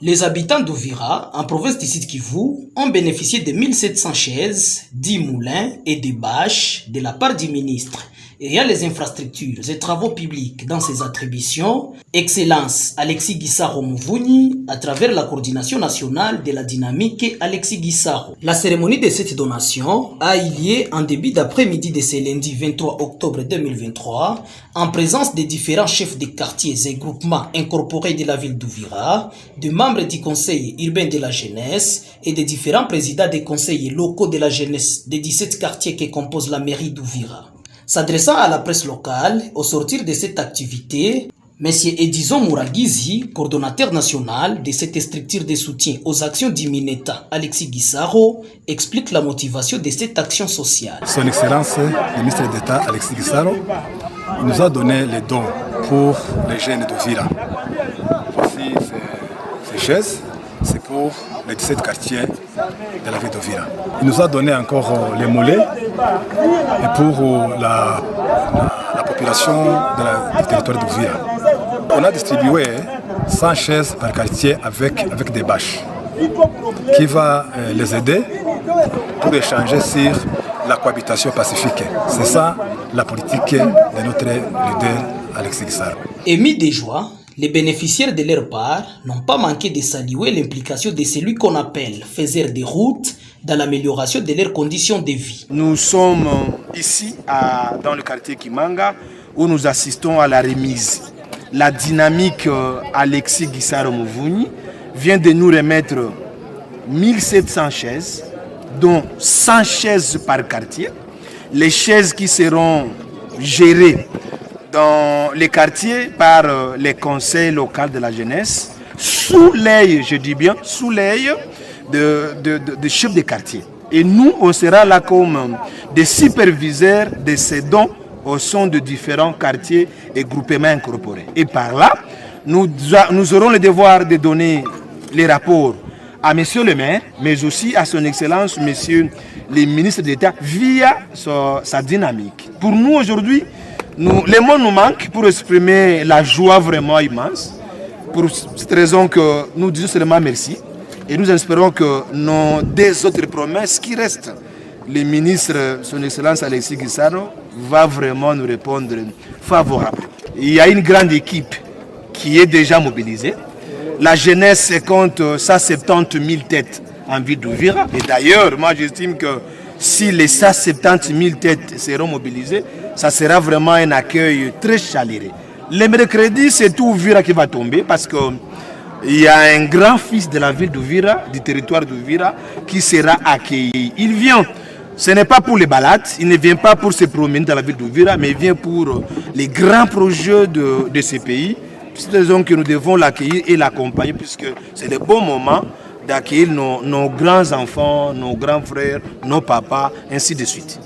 Les habitants d'Uvira, en province du Sud Kivu, ont bénéficié de 1700 chaises, 10 moulins et des bâches de la part du ministre ayant les infrastructures et travaux publics dans ses attributions, Excellence Alexis Gisaro Mouvouni, à travers la coordination nationale de la dynamique Alexis Gisaro. La cérémonie de cette donation a eu lieu en début d'après-midi de ce lundi 23 octobre 2023, en présence des différents chefs de quartiers et groupements incorporés de la ville d'Uvira, de membres du conseil urbain de la jeunesse et des différents présidents des conseils locaux de la jeunesse des 17 quartiers qui composent la mairie d'Uvira. S'adressant à la presse locale, au sortir de cette activité, M. Edison Mouragizi, coordonnateur national de cette structure de soutien aux actions du Mineta, Alexis Gisaro, explique la motivation de cette action sociale. Son Excellence, le ministre d'État Alexis Gisaro, nous a donné les dons pour les jeunes d'Uvira. Voici ces chaises, c'est pour les 17 quartiers de la ville d'Uvira. Il nous a donné encore les mollets et pour la population du territoire d'Uvira. On a distribué 100 chaises par quartier avec des bâches qui va les aider pour échanger sur la cohabitation pacifique. C'est ça la politique de notre leader Alexis Gisaro. Émis de joie, les bénéficiaires de leur part n'ont pas manqué de saluer l'implication de celui qu'on appelle faiseur de route dans l'amélioration de leurs conditions de vie. Nous sommes ici dans le quartier Kimanga où nous assistons à la remise. La dynamique Alexis Gisaro Mouvouni vient de nous remettre 1700 chaises, dont 100 chaises par quartier. Les chaises qui seront gérées dans les quartiers par les conseils locaux de la jeunesse, sous l'œil, je dis bien, sous l'œil de chefs de quartier. Et nous, on sera là comme des superviseurs de ces dons au sein de différents quartiers et groupements incorporés. Et par là, nous aurons le devoir de donner les rapports à Monsieur le maire, mais aussi à son Excellence, Monsieur le ministre d'État, via sa dynamique. Pour nous, aujourd'hui, les mots nous manquent pour exprimer la joie vraiment immense. Pour cette raison que nous disons seulement merci. Et nous espérons que nos deux autres promesses qui restent, le ministre, son Excellence Alexis Gisaro, va vraiment nous répondre favorable. Il y a une grande équipe qui est déjà mobilisée. La jeunesse compte 170 000 têtes en ville d'Uvira. Et d'ailleurs, moi j'estime que si les 170 000 têtes seront mobilisées, ça sera vraiment un accueil très chaleureux. Le mercredi, c'est tout Uvira qui va tomber parce qu'il y a un grand fils de la ville d'Uvira, du territoire d'Uvira, qui sera accueilli. Il vient, ce n'est pas pour les balades, il ne vient pas pour se promener dans la ville d'Uvira, mais il vient pour les grands projets de ce pays. C'est raison que nous devons l'accueillir et l'accompagner puisque c'est le bon moment d'accueillir nos grands enfants, nos grands frères, nos papas, ainsi de suite.